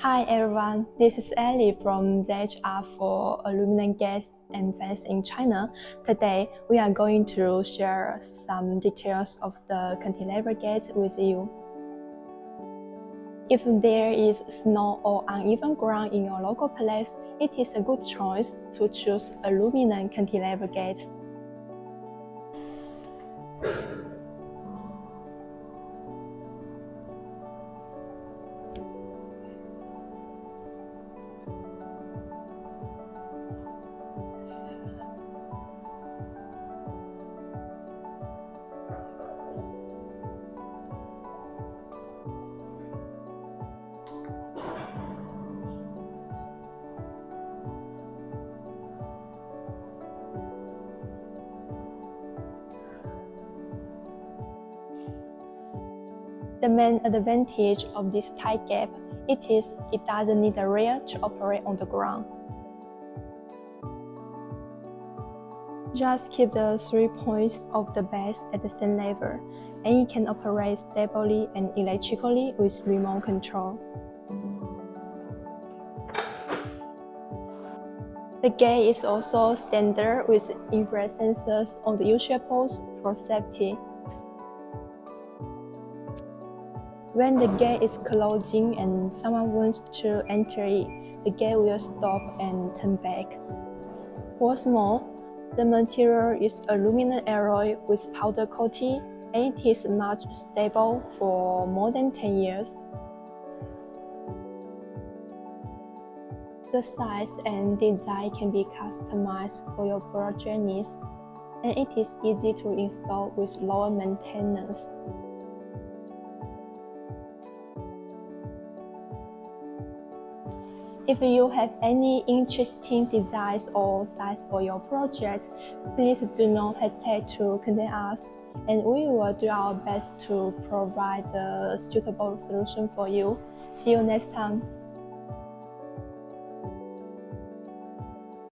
Hi everyone, this is Ellie from JHR for aluminum gates and fence in China. Today, we are going to share some details of the cantilever gates with you. If there is snow or uneven ground in your local place, it is a good choice to choose aluminum cantilever gates. The main advantage of this tight gap is it doesn't need a rail to operate on the ground. Just keep the 3 points of the base at the same level, and it can operate stably and electrically with remote control. The gate is also standard with infrared sensors on the usual poles for safety. When the gate is closing and someone wants to enter it, the gate will stop and turn back. What's more, the material is aluminum alloy with powder coating, and it is much stable for more than 10 years. The size and design can be customized for your project needs, and it is easy to install with lower maintenance. If you have any interesting designs or size for your project, please do not hesitate to contact us, and we will do our best to provide the suitable solution for you. See you next time.